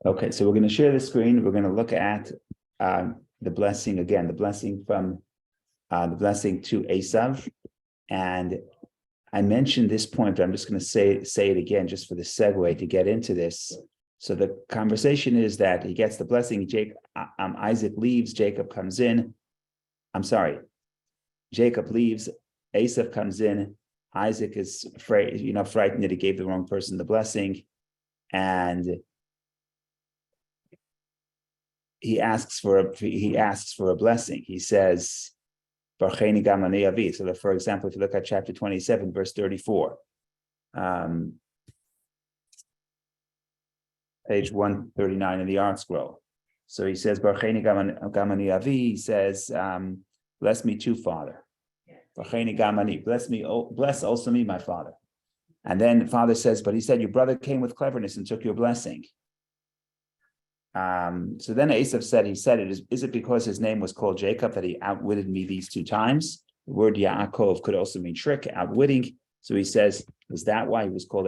Okay, so we're going to share the screen. We're going to look at the blessing again, the blessing from the blessing to Esau. And I mentioned this point, but I'm just going to say it again, just for the segue to get into this. So the conversation is that he gets the blessing. Isaac leaves. Jacob comes in. Jacob leaves. Esau comes in. Isaac is afraid, frightened that he gave the wrong person the blessing, and he asks for a blessing. He says, "Barcheni gam ani avi." So that, for example, if you look at chapter 27, verse 34, page 139 in the Art Scroll. So he says, "Barcheni gam ani avi." He says, "Bless me too, Father." Barcheni gam ani, bless also me, my father. And then the father says, "But he said, your brother came with cleverness and took your blessing." So then Esau said, is it because his name was called Jacob that he outwitted me these two times? The word Yaakov could also mean trick, outwitting. So he says, is that why he was called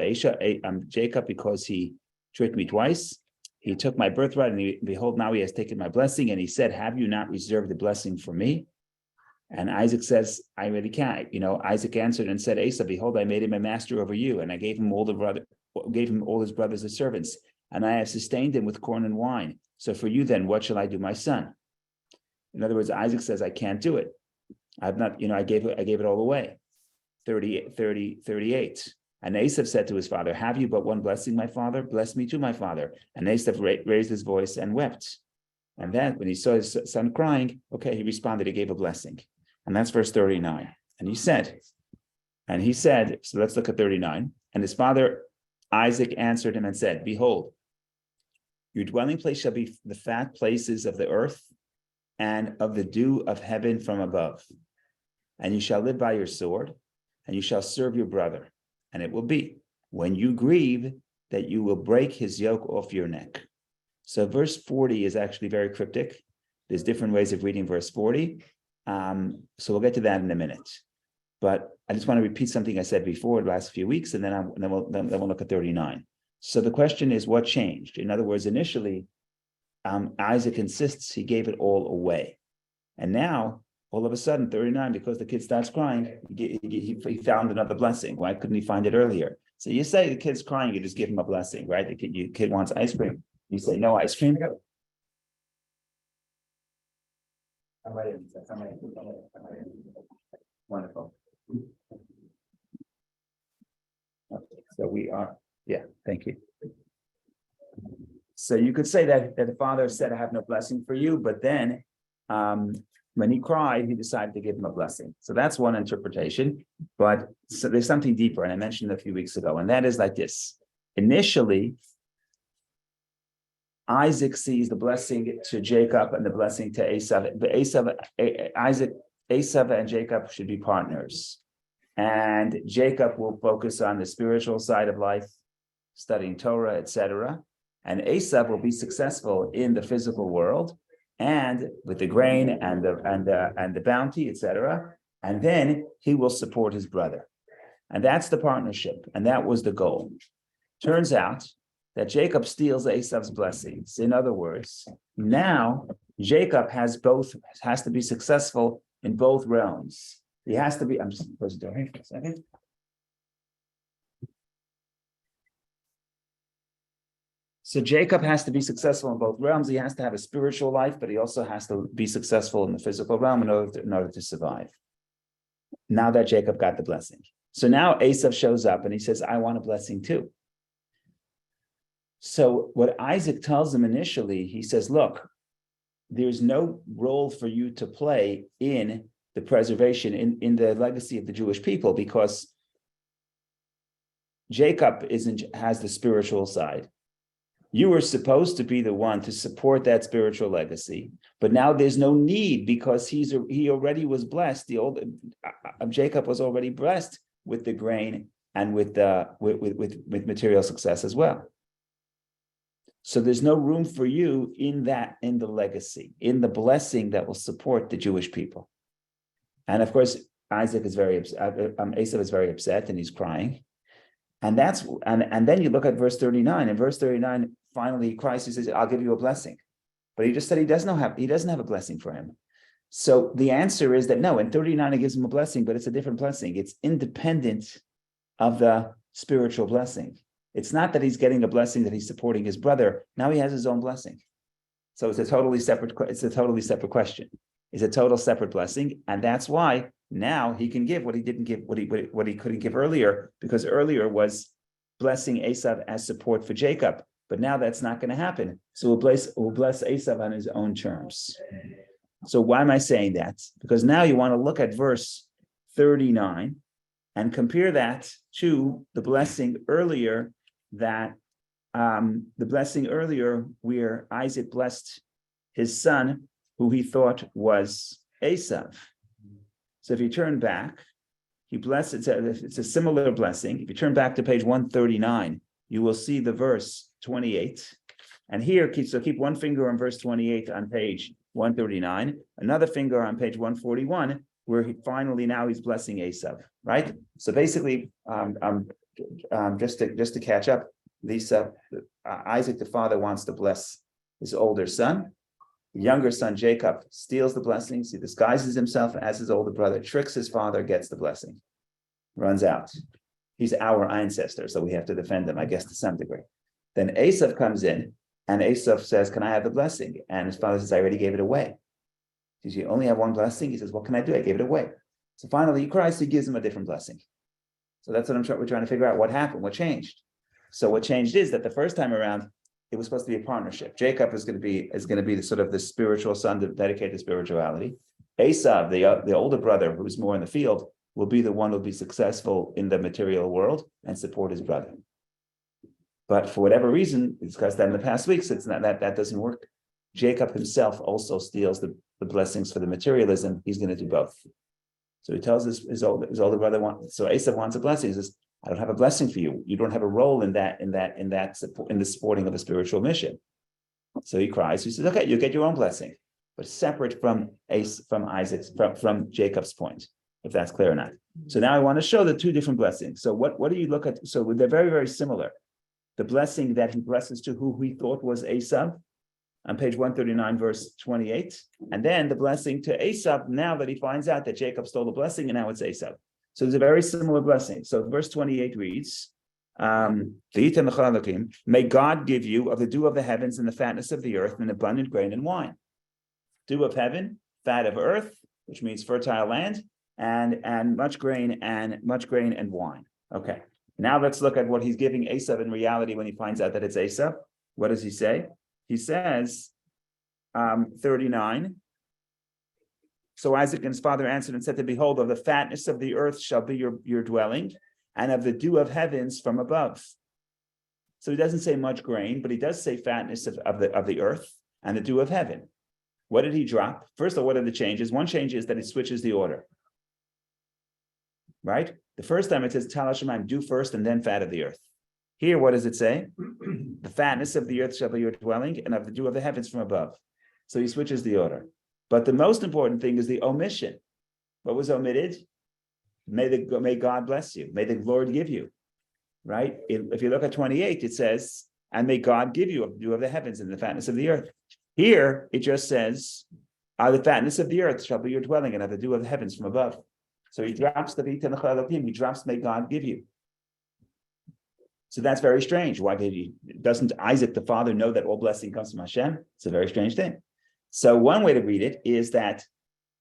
Jacob? Because he tricked me twice. He took my birthright, and behold, now he has taken my blessing. And he said, have you not reserved the blessing for me? And Isaac says, I really can't. Isaac answered and said, Esau, behold, I made him a master over you, and I gave him all his brothers as servants, and I have sustained him with corn and wine. So for you then, what shall I do, my son? In other words, Isaac says, I can't do it. I've not, I gave it all away. 38. And Esau said to his father, have you but one blessing, my father? Bless me too, my father. And Esau raised his voice and wept. And then when he saw his son crying, he responded, he gave a blessing. And that's verse 39. And he said, so let's look at 39. And his father Isaac answered him and said, behold, your dwelling place shall be the fat places of the earth and of the dew of heaven from above. And you shall live by your sword, and you shall serve your brother. And it will be, when you grieve, that you will break his yoke off your neck. So verse 40 is actually very cryptic. There's different ways of reading verse 40. So we'll get to that in a minute. But I just want to repeat something I said before the last few weeks, and then we'll look at 39. So the question is, what changed? In other words, initially, Isaac insists he gave it all away. And now, all of a sudden, 39, because the kid starts crying, he found another blessing. Why couldn't he find it earlier? So you say the kid's crying, you just give him a blessing, right? The kid wants ice cream. You say, no ice cream. Wonderful. So we are, thank you. So you could say that the father said, I have no blessing for you, but then when he cried, he decided to give him a blessing. So that's one interpretation, but so there's something deeper, and I mentioned it a few weeks ago, and that is like this. Initially, Isaac sees the blessing to Jacob and the blessing to Esau. But Esau and Jacob should be partners. And Jacob will focus on the spiritual side of life, studying Torah, etc. And Esau will be successful in the physical world and with the grain and the bounty, etc. And then he will support his brother. And that's the partnership. And that was the goal. Turns out that Jacob steals Esau's blessings. In other words, now Jacob has to be successful in both realms. He has to be, I'm just supposed to do it for a second. So Jacob has to be successful in both realms. He has to have a spiritual life, but he also has to be successful in the physical realm in order to survive. Now that Jacob got the blessing. So now Esau shows up and he says, I want a blessing too. So what Isaac tells him initially, he says, look, there's no role for you to play in the preservation, in the legacy of the Jewish people, because Jacob has the spiritual side. You were supposed to be the one to support that spiritual legacy, but now there's no need because he already was blessed. Jacob was already blessed with the grain and with material success as well. So there's no room for you in the legacy, in the blessing that will support the Jewish people. And of course, Esau is very upset and he's crying. And then you look at verse 39. In verse 39, finally Christ says, I'll give you a blessing. But he just said he doesn't have a blessing for him. So the answer is that no, in 39 it gives him a blessing, but it's a different blessing. It's independent of the spiritual blessing. It's not that he's getting a blessing that he's supporting his brother. Now he has his own blessing. So it's a totally separate question. It's a total separate blessing. And that's why now he can give what he didn't give, what he couldn't give earlier, because earlier was blessing Esau as support for Jacob. But now that's not going to happen. So we'll bless Esau on his own terms. So why am I saying that? Because now you want to look at verse 39 and compare that to the blessing earlier where Isaac blessed his son, who he thought was Esau. So if you turn back, it's a similar blessing. If you turn back to page 139, you will see the verse 28. And here, keep one finger on verse 28 on page 139, another finger on page 141, where he's blessing Esau, right? So basically, just to catch up, Isaac, the father, wants to bless his older son. The younger son, Jacob, steals the blessings. He disguises himself as his older brother, tricks his father, gets the blessing, runs out. He's our ancestor, so we have to defend him, I guess, to some degree. Then Esau comes in, and Esau says, can I have the blessing? And his father says, I already gave it away. He says, you only have one blessing? He says, what can I do? I gave it away. So finally, he cries, he gives him a different blessing. So that's what we're trying to figure out. What happened? What changed? So what changed is that the first time around, it was supposed to be a partnership. Jacob is going to be the sort of the spiritual son dedicated to spirituality. Esau, the older brother, who's more in the field, will be the one who'll be successful in the material world and support his brother. But for whatever reason, we discussed that in the past weeks, it's not that doesn't work. Jacob himself also steals the blessings for the materialism. He's going to do both. So he tells his older brother, so Esau wants a blessing. He says, I don't have a blessing for you. You don't have a role in the supporting of a spiritual mission. So he cries. He says, okay, you get your own blessing, but separate from Jacob's point, if that's clear or not. So now I want to show the two different blessings. So what do you look at? So they're very, very similar. The blessing that he blesses to who he thought was Esau on page 139, verse 28. And then the blessing to Esau, now that he finds out that Jacob stole the blessing, and now it's Esau. So it's a very similar blessing. So verse 28 reads, may God give you of the dew of the heavens and the fatness of the earth and abundant grain and wine. Dew of heaven, fat of earth, which means fertile land, and much grain and wine. Okay. Now let's look at what he's giving Esau in reality when he finds out that it's Esau. What does he say? He says, 39. So Isaac and his father answered and said to, behold, of the fatness of the earth shall be your dwelling, and of the dew of heavens from above. So he doesn't say much grain, but he does say fatness of the earth and the dew of heaven. What did he drop? First of all, what are the changes? One change is that he switches the order. Right? The first time it says, Tal Hashemayim, dew first and then fat of the earth. Here, what does it say? The fatness of the earth shall be your dwelling, and of the dew of the heavens from above. So he switches the order. But the most important thing is the omission. What was omitted? May God bless you. May the Lord give you. Right? If you look at 28, it says, and may God give you of the dew of the heavens and the fatness of the earth. Here, it just says, the fatness of the earth shall be your dwelling, and of the dew of the heavens from above. So he drops the Vita Necha Elohim, he drops may God give you. So that's very strange. Why doesn't Isaac the father know that all blessing comes from Hashem? It's a very strange thing. So one way to read it is that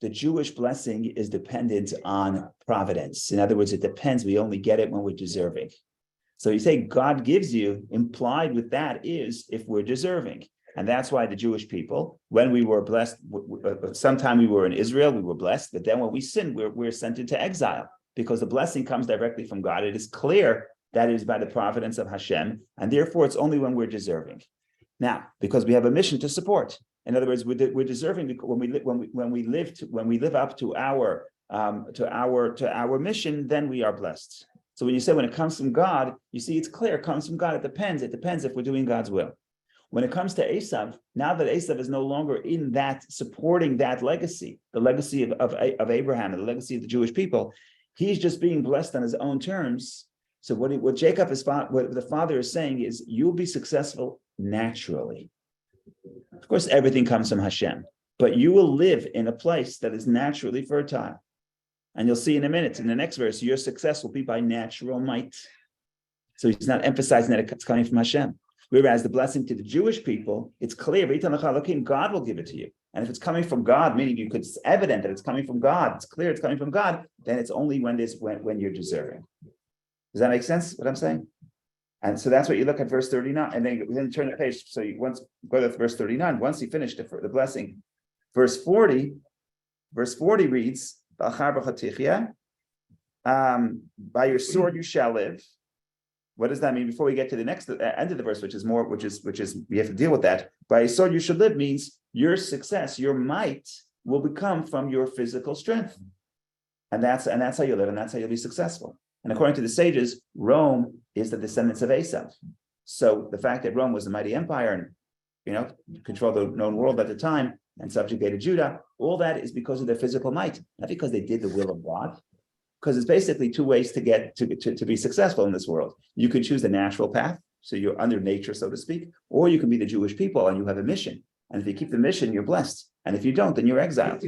the Jewish blessing is dependent on providence. In other words, it depends. We only get it when we're deserving. So you say God gives you, implied with that is if we're deserving. And that's why the Jewish people, when we were blessed, sometime we were in Israel, we were blessed, but then when we sin, we're sent into exile because the blessing comes directly from God. It is clear that it is by the providence of Hashem, and therefore it's only when we're deserving. Now, because we have a mission to support. In other words, we're deserving when we live up to our mission, then we are blessed. So when you say when it comes from God, you see it's clear, it comes from God. It depends if we're doing God's will. When it comes to Esau, now that Esau is no longer in that, supporting that legacy, the legacy of Abraham and the legacy of the Jewish people, he's just being blessed on his own terms. So what Jacob is, what the father is saying is, you'll be successful naturally. Of course, everything comes from Hashem, but you will live in a place that is naturally fertile. And you'll see in a minute, in the next verse, your success will be by natural might. So he's not emphasizing that it's coming from Hashem. Whereas the blessing to the Jewish people, it's clear, God will give it to you. And if it's coming from God, meaning it's evident that it's coming from God, it's clear it's coming from God, then it's only when you're deserving. Does that make sense, what I'm saying? And so that's what you look at verse 39, and then turn the page. So you once go to verse 39, once he finished the blessing. Verse 40 reads, by your sword you shall live. What does that mean? Before we get to the next end of the verse, which is we have to deal with that. By your sword you should live means your success, your might will become from your physical strength. And that's how you live, and that's how you'll be successful. And according to the sages, Rome is the descendants of Esau. So the fact that Rome was a mighty empire and controlled the known world at the time and subjugated Judah, all that is because of their physical might, not because they did the will of God. Because it's basically two ways to get to be successful in this world. You could choose the natural path, so you're under nature, so to speak, or you can be the Jewish people and you have a mission. And if you keep the mission, you're blessed. And if you don't, then you're exiled.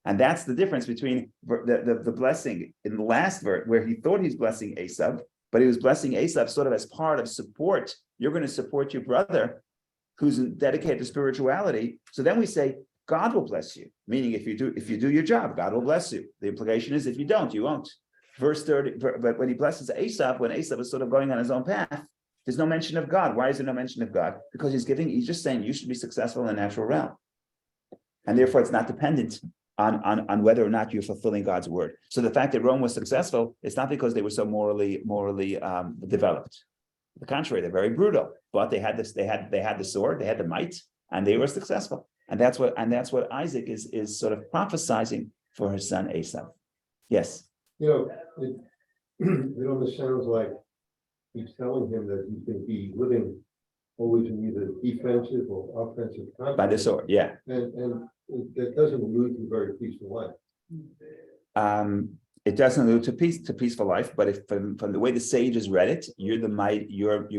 And that's the difference between the blessing in the last verse, where he thought he's blessing Esau, but he was blessing Esau sort of as part of support. You're going to support your brother who's dedicated to spirituality. So then we say, God will bless you, meaning if you do your job, God will bless you. The implication is if you don't, you won't. Verse 30, but when he blesses Esau, when Esau was sort of going on his own path, there's no mention of God. Why is there no mention of God? Because he's just saying you should be successful in the natural realm. And therefore it's not dependent on whether or not you're fulfilling God's word. So the fact that Rome was successful, it's not because they were so morally developed. On the contrary, they're very brutal, but they had the sword, they had the might, and they were successful. And that's what Isaac is sort of prophesizing for his son Esau. Yes. It almost sounds like he's telling him that he can be living always in either defensive or offensive conflict. By the sword, yeah. And that doesn't allude to a very peaceful life. It doesn't allude to peaceful life, but if from the way the sages read it, you're the might. Your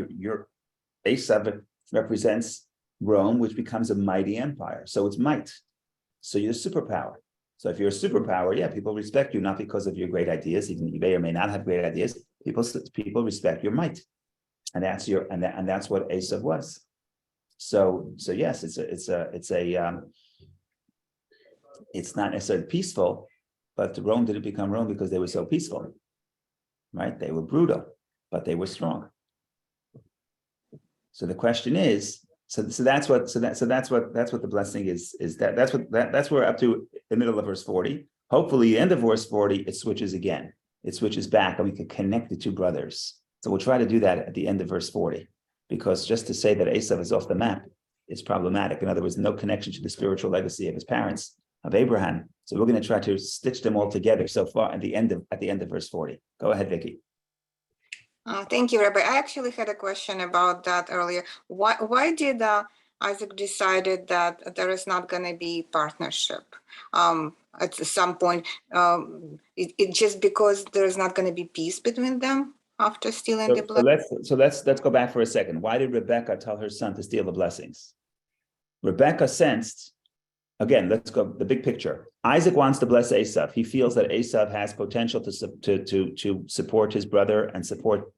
Esau represents Rome, which becomes a mighty empire. So it's might. So you're a superpower. So if you're a superpower, yeah, people respect you, not because of your great ideas, even you may or may not have great ideas. People respect your might. And that's that's what Esau was. So yes, it's not necessarily peaceful, but Rome didn't become Rome because they were so peaceful. Right? They were brutal, but they were strong. So the question is, So that's what the blessing is that's where we're up to the middle of verse 40. Hopefully, the end of verse 40, it switches again. It switches back, and we can connect the two brothers. So we'll try to do that at the end of verse 40, because just to say that Esau is off the map is problematic. In other words, no connection to the spiritual legacy of his parents, of Abraham. So we're going to try to stitch them all together so far at the end of verse 40. Go ahead, Vicky. Thank you, Rabbi. I actually had a question about that earlier. Why did Isaac decided that there is not going to be partnership at some point? It just because there's not going to be peace between them after stealing the blessings? So let's go back for a second. Why did Rebecca tell her son to steal the blessings? Rebecca sensed, again, let's go the big picture. Isaac wants to bless Esau. He feels that Esau has potential to support his brother and support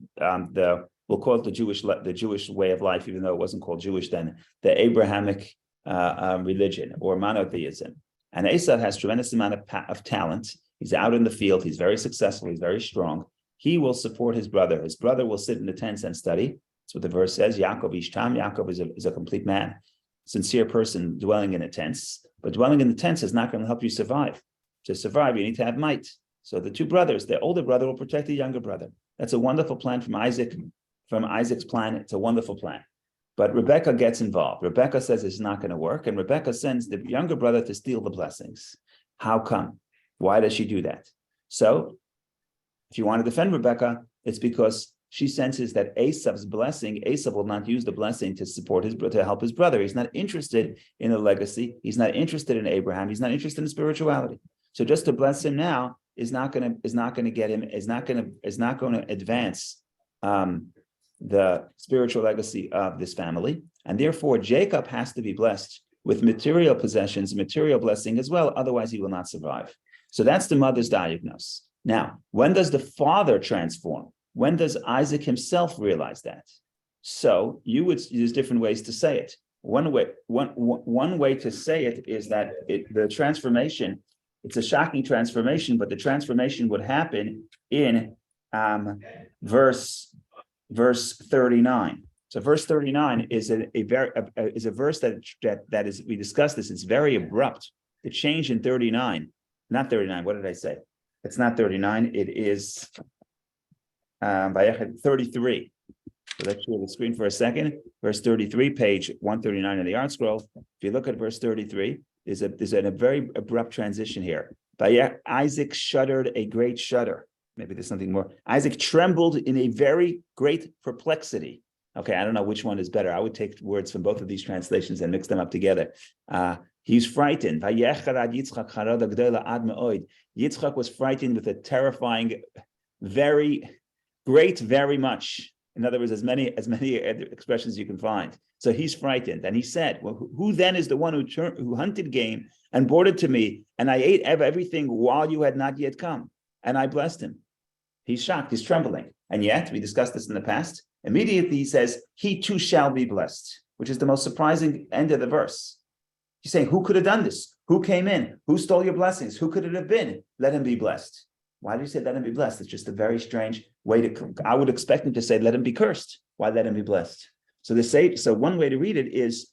we'll call it the Jewish way of life, even though it wasn't called Jewish then, the Abrahamic religion or monotheism. And Esau has tremendous amount of talent. He's out in the field. He's very successful. He's very strong. He will support his brother. His brother will sit in the tents and study. That's what the verse says. Yaakov Ishtam. Yaakov is a complete man, sincere person dwelling in the tents. But dwelling in the tents is not going to help you survive. To survive, you need to have might. So the two brothers, the older brother will protect the younger brother. That's a wonderful plan from Isaac. From Isaac's plan, it's a wonderful plan. But Rebecca gets involved. Rebecca says it's not going to work. And Rebecca sends the younger brother to steal the blessings. How come? Why does she do that? So if you want to defend Rebecca, it's because she senses that Esau's blessing, Esau will not use the blessing to support his brother, to help his brother. He's not interested in a legacy. He's not interested in Abraham. He's not interested in spirituality. So just to bless him now is not going to advance the spiritual legacy of this family. And therefore, Jacob has to be blessed with material possessions, material blessing as well. Otherwise, he will not survive. So that's the mother's diagnosis. Now, when does the father transform? When does Isaac himself realize that? So you would use different ways to say it. One way to say it is that the transformation, it's a shocking transformation, but the transformation would happen in verse 39. So verse 39 is a verse that is, we discussed this, it's very abrupt. The change in 39, not 39, what did I say? It's not 39, it is 33. So let's share the screen for a second. Verse 33, page 139 in the art scroll. If you look at verse 33, there's a very abrupt transition here. Isaac shuddered a great shudder. Maybe there's something more. Isaac trembled in a very great perplexity. Okay, I don't know which one is better. I would take words from both of these translations and mix them up together. He's frightened. Yitzchak was frightened with a terrifying, very great, very much. In other words, as many expressions you can find. So he's frightened, and he said, "Well, who then is the one who hunted game and brought it to me, and I ate everything while you had not yet come, and I blessed him?" He's shocked, he's trembling, and yet we discussed this in the past. Immediately he says, "He too shall be blessed," which is the most surprising end of the verse. He's saying, "Who could have done this? Who came in? Who stole your blessings? Who could it have been? Let him be blessed." Why do you say let him be blessed? It's just a very strange way to, I would expect him to say, let him be cursed. Why let him be blessed? So one way to read it is,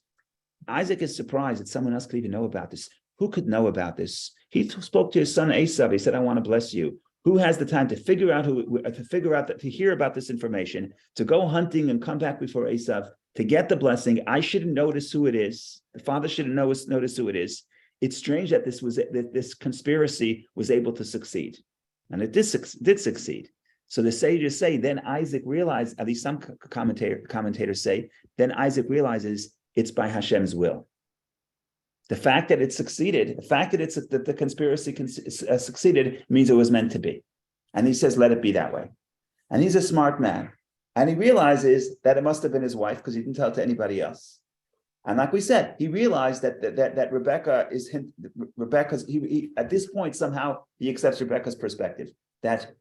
Isaac is surprised that someone else could even know about this. Who could know about this? He spoke to his son Esau. He said, "I want to bless you." Who has the time to to hear about this information, to go hunting and come back before Esau, to get the blessing? I shouldn't notice who it is. The father shouldn't notice who it is. It's strange that this conspiracy was able to succeed. And it did succeed. So the sages say, then Isaac realized, at least some commentators say, then Isaac realizes it's by Hashem's will. The fact that it succeeded, that the conspiracy succeeded means it was meant to be. And he says, let it be that way. And he's a smart man. And he realizes that it must have been his wife because he didn't tell it to anybody else. And like we said, he realized that Rebecca is Rebecca's. He at this point somehow he accepts Rebecca's perspective that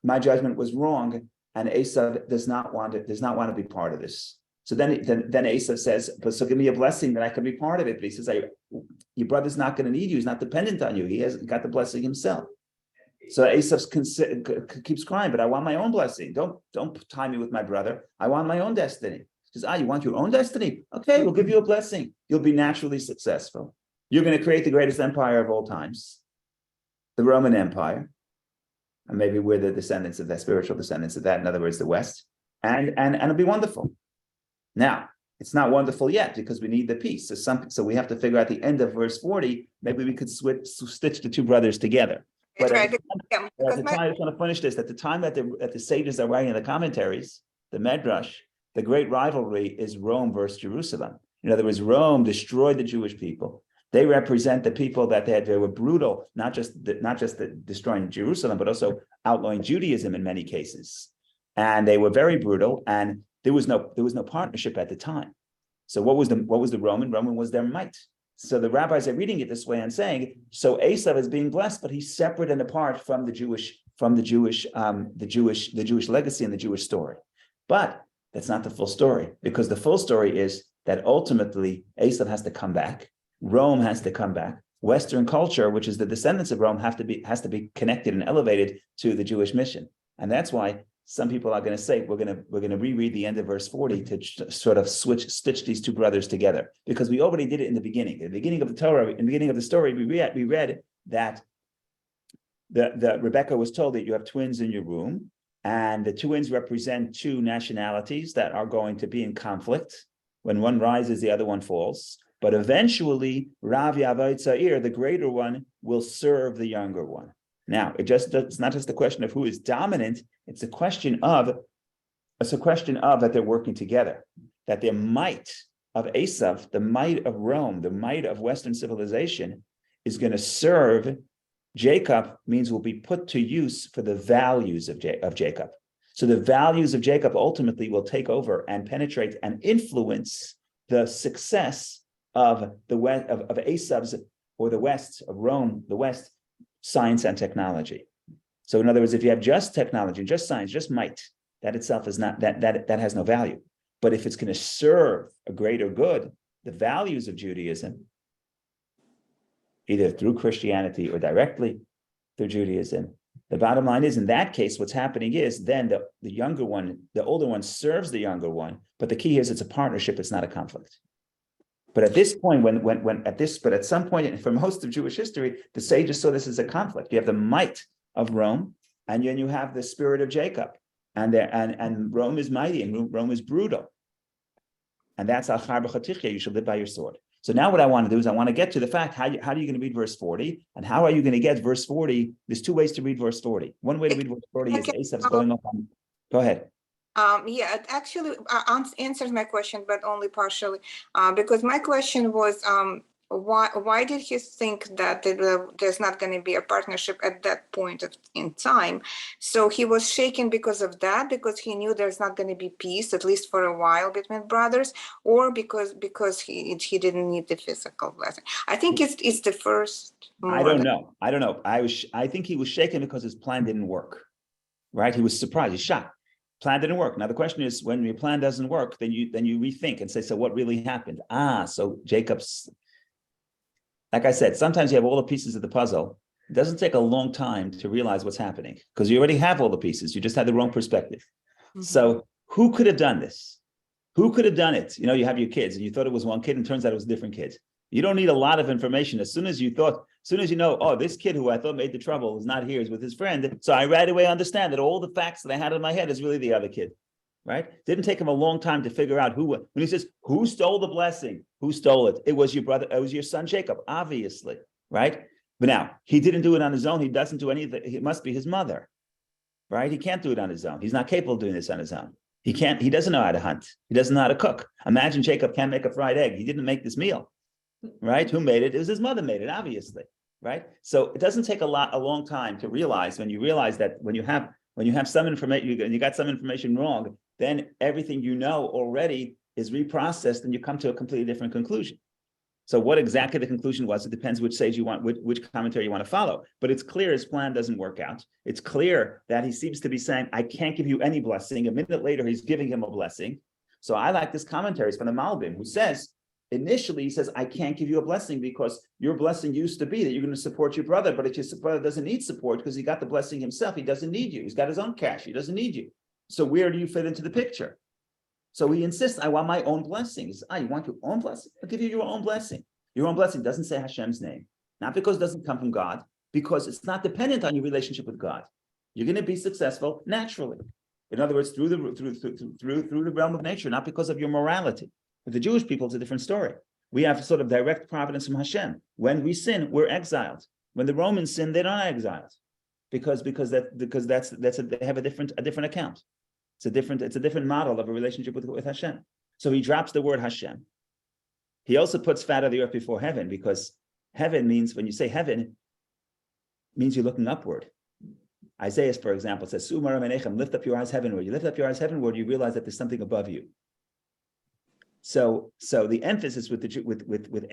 my judgment was wrong, and Esau does not want to be part of this. So then Esau says, "But so give me a blessing that I can be part of it." But he says, "Your brother's not going to need you. He's not dependent on you. He has got the blessing himself." So Esau keeps crying, "But I want my own blessing. Don't tie me with my brother. I want my own destiny." He says, "You want your own destiny? Okay, we'll give you a blessing. You'll be naturally successful. You're going to create the greatest empire of all times, the Roman Empire. And maybe we're the descendants of that, spiritual descendants of that. In other words, the West. And it'll be wonderful." Now, it's not wonderful yet because we need the peace. So we have to figure out the end of verse 40. Maybe we could stitch the two brothers together. But at the time, I just want to finish this. At the time that the sages are writing the commentaries, the Medrash, the great rivalry is Rome versus Jerusalem. In other words, Rome destroyed the Jewish people. They represent the people that they were brutal, not just destroying Jerusalem, but also outlawing Judaism in many cases. And they were very brutal, and there was no partnership at the time. So what was the Roman? Roman was their might. So the rabbis are reading it this way and saying, so Esau is being blessed, but he's separate and apart from the Jewish legacy and the Jewish story. But that's not the full story, because the full story is that ultimately Esau has to come back. Rome has to come back. Western culture, which is the descendants of Rome, has to be connected and elevated to the Jewish mission. And that's why some people are going to say we're going to reread the end of verse 40 to sort of stitch these two brothers together, because we already did it in the beginning. In the beginning of the Torah, in the beginning of the story, we read that the Rebecca was told that you have twins in your womb, and the twins represent two nationalities that are going to be in conflict. When one rises, the other one falls. But eventually, Rav Yavai Tzair, the greater one, will serve the younger one. Now, it's not just a question of who is dominant, it's a question of that they're working together, that the might of Esau, the might of Rome, the might of Western civilization is going to serve Jacob, means will be put to use for the values of Jacob. So the values of Jacob ultimately will take over and penetrate and influence the success of the West, of Esau's, or the West, of Rome, the West, science and technology. So in other words, if you have just technology, just science, just might, that itself is not, that has no value. But if it's going to serve a greater good, the values of Judaism, either through Christianity or directly through Judaism, the bottom line is, in that case, what's happening is then the younger one, the older one serves the younger one, but the key is it's a partnership, it's not a conflict. But at this point, but at some point for most of Jewish history, the sages saw this as a conflict. You have the might of Rome, and then you have the spirit of Jacob, and Rome is mighty and Rome is brutal, and that's al-char b'chatichya, you should live by your sword. So now what I want to do is I want to get to the fact, how are you going to read verse 40, and how are you going to get verse 40? There's two ways to read verse 40. One way to read verse 40 is Esau's going up on. Go ahead. Yeah, it actually answers my question, but only partially, because my question was, why did he think that there's not going to be a partnership at that point in time? So he was shaken because of that, because he knew there's not going to be peace, at least for a while, between brothers, or because he didn't need the physical blessing. I think it's the first. I don't know. I think he was shaken because his plan didn't work. Right? He was surprised. He's shocked. Plan didn't work. Now the question is, when your plan doesn't work, then you rethink and say, so what really happened? So Jacob's, like I said, sometimes you have all the pieces of the puzzle. It doesn't take a long time to realize what's happening because you already have all the pieces. You just had the wrong perspective. Mm-hmm. So who could have done this? Who could have done it? You know, you have your kids and you thought it was one kid and it turns out it was different kids. You don't need a lot of information. As soon as you know, oh, this kid who I thought made the trouble is not here, is with his friend. So I right away understand that all the facts that I had in my head is really the other kid, right? Didn't take him a long time to figure out when he says, who stole the blessing? Who stole it? It was your brother, it was your son Jacob, obviously, right? But now, he didn't do it on his own. He doesn't do anything. It must be his mother, right? He can't do it on his own. He's not capable of doing this on his own. He doesn't know how to hunt. He doesn't know how to cook. Imagine Jacob can't make a fried egg. He didn't make this meal. Right? Who made it? It was his mother made it, obviously. Right? So it doesn't take a long time to realize, when you realize that when you have some information, you got some information wrong, then everything you know already is reprocessed and you come to a completely different conclusion. So what exactly the conclusion was, it depends which sage you want, which commentary you want to follow. But it's clear his plan doesn't work out. It's clear that he seems to be saying, I can't give you any blessing. A minute later, he's giving him a blessing. So I like this commentary from the Malbim, who says, initially, he says, I can't give you a blessing because your blessing used to be that you're going to support your brother, but if your brother doesn't need support because he got the blessing himself, he doesn't need you. He's got his own cash. He doesn't need you. So where do you fit into the picture? So he insists, I want my own blessings. You want your own blessing? I'll give you your own blessing. Your own blessing doesn't say Hashem's name, not because it doesn't come from God, because it's not dependent on your relationship with God. You're going to be successful naturally. In other words, through the realm of nature, not because of your morality. With the Jewish people, it's a different story. We have sort of direct providence from Hashem. When we sin, we're exiled. When the Romans sin, they're not exiled, because they have a different account. It's a different model of a relationship with Hashem. So he drops the word Hashem. He also puts fat of the earth before heaven, because heaven means, when you say heaven, means you're looking upward. Isaiah, for example, says, lift up your eyes heavenward. You lift up your eyes heavenward, you realize that there's something above you. So the emphasis with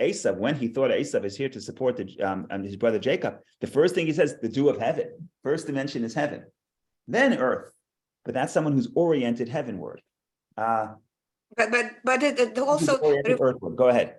Esau, when he thought Esau is here to support his brother Jacob, the first thing he says, the dew of heaven. First dimension is heaven, then earth. But that's someone who's oriented heavenward. But it also earthward. Go ahead.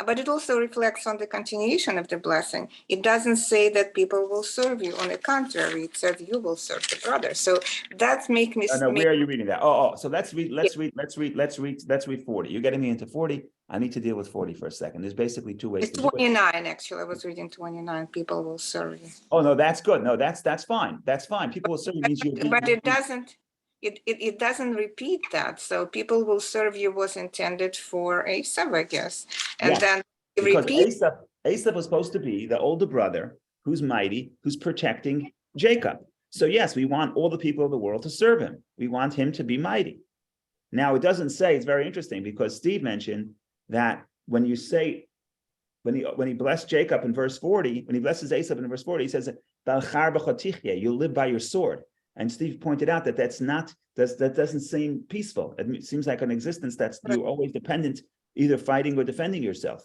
But it also reflects on the continuation of the blessing. It doesn't say that people will serve you. On the contrary, it says you will serve the brother. So that's make me. No, where are you reading that? So let's read 40. You're getting me into 40. I need to deal with 40 for a second. There's basically two ways. It's 29 actually. I was reading 29. People will serve you. Oh no, that's good. No, that's fine. That's fine. People will serve you means you. But it doesn't. It doesn't repeat that. So people will serve you was intended for Esau, I guess. And then because Esau was supposed to be the older brother who's mighty, who's protecting Jacob. So yes, we want all the people of the world to serve him. We want him to be mighty. Now it doesn't say, it's very interesting because Steve mentioned that when you say, when he blessed Jacob in verse 40, when he blesses Esau in verse 40, he says, you'll live by your sword. And Steve pointed out that that doesn't seem peaceful. It seems like an existence that's you're always dependent, either fighting or defending yourself.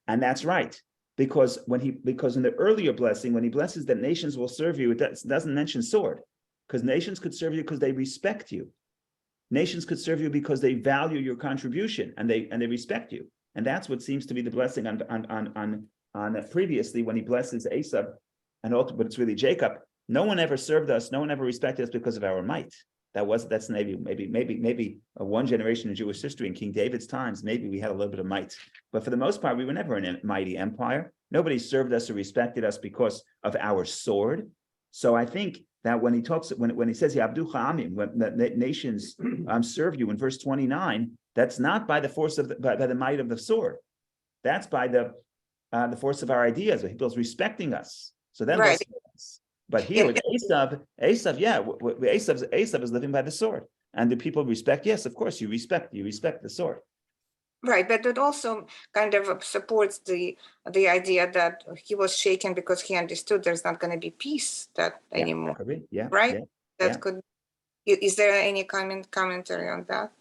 And that's right. Because in the earlier blessing, when he blesses that nations will serve you, it doesn't mention sword. Because nations could serve you because they respect you. Nations could serve you because they value your contribution and they respect you. And that's what seems to be the blessing on previously when he blesses Esau, but it's really Jacob. No one ever served us, no one ever respected us because of our might. That's maybe one generation in Jewish history in King David's times, maybe we had a little bit of might. But for the most part, we were never in a mighty empire. Nobody served us or respected us because of our sword. So I think that when he talks, when he says Yabdu Cha'amim, when the nations serve you in verse 29, that's not by the force of by the might of the sword. That's by the force of our ideas. People's respecting us. So then, right. But here with Esau, Esau is living by the sword, and the people respect. Yes, of course, you respect the sword. Right, but it also kind of supports the idea that he was shaken because he understood there's not going to be peace anymore. That could be. Yeah, right. Yeah, that could. Is there any commentary on that?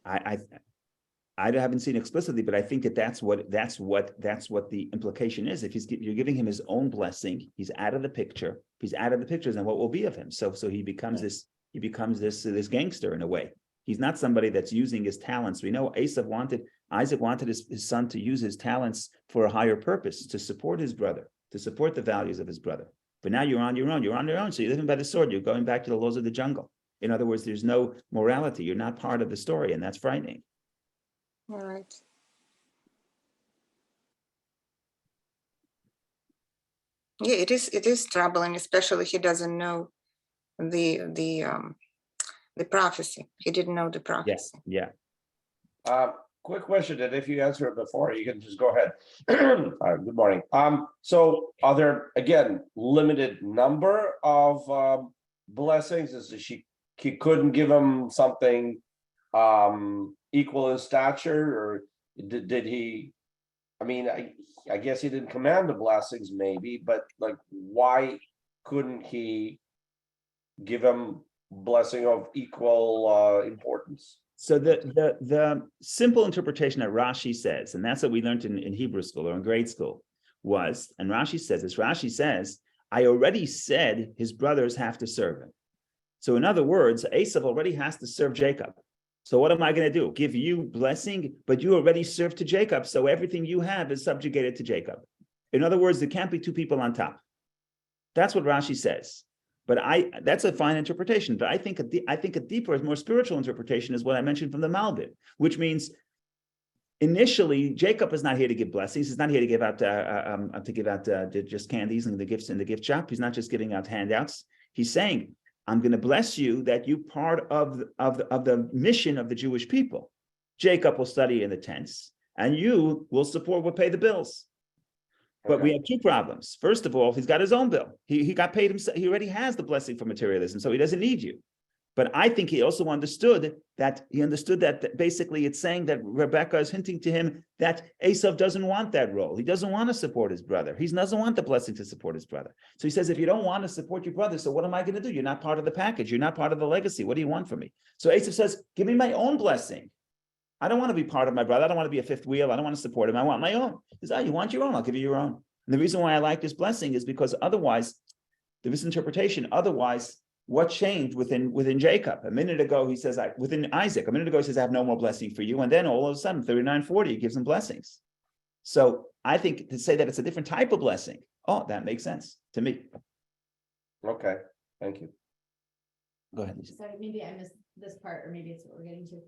I haven't seen explicitly, but I think that's what the implication is. If you're giving him his own blessing, he's out of the picture. If he's out of the picture, then what will be of him? So he becomes this gangster in a way. He's not somebody that's using his talents. We know Isaac wanted his son to use his talents for a higher purpose, to support his brother, to support the values of his brother. But now you're on your own. So you're living by the sword. You're going back to the laws of the jungle. In other words, there's no morality. You're not part of the story, and that's frightening. All right. Yeah, it is troubling, especially he doesn't know the prophecy. He didn't know the prophecy. Yeah. Quick question, and if you answer it before, you can just go ahead. Good morning. So are there, again, limited number of blessings? Is he couldn't give him something equal in stature, or did he? I mean, I guess he didn't command the blessings, maybe, but like, why couldn't he give him blessing of equal importance? So the simple interpretation that Rashi says, and that's what we learned in Hebrew school or in grade school, was, and Rashi says, I already said his brothers have to serve him. So in other words, Esau already has to serve Jacob. So what am I going to do? Give you blessing, but you already served to Jacob, so everything you have is subjugated to Jacob. In other words, there can't be two people on top. That's what Rashi says. But that's a fine interpretation. But I think a deeper, more spiritual interpretation is what I mentioned from the Malbim, which means initially Jacob is not here to give blessings. He's not here to give out just candies and the gifts in the gift shop. He's not just giving out handouts. He's saying, I'm going to bless you that you part of the mission of the Jewish people. Jacob will study in the tents, and you will pay the bills. But we have two problems. First of all, he's got his own bill. He got paid himself. He already has the blessing for materialism, so he doesn't need you. But I think he also understood that basically it's saying that Rebecca is hinting to him that Esau doesn't want that role. He doesn't want to support his brother. He doesn't want the blessing to support his brother. So he says, if you don't want to support your brother, so what am I going to do? You're not part of the package. You're not part of the legacy. What do you want from me? So Esau says, give me my own blessing. I don't want to be part of my brother. I don't want to be a fifth wheel. I don't want to support him. I want my own. He says, you want your own? I'll give you your own. And the reason why I like this blessing is because otherwise, the misinterpretation, what changed within Jacob? A minute ago, he says, within Isaac, a minute ago, he says, I have no more blessing for you. And then all of a sudden, 39:40, he gives him blessings. So I think to say that it's a different type of blessing, that makes sense to me. Okay, thank you. Go ahead, Lisa. Sorry, maybe I missed this part, or maybe it's what we're getting to.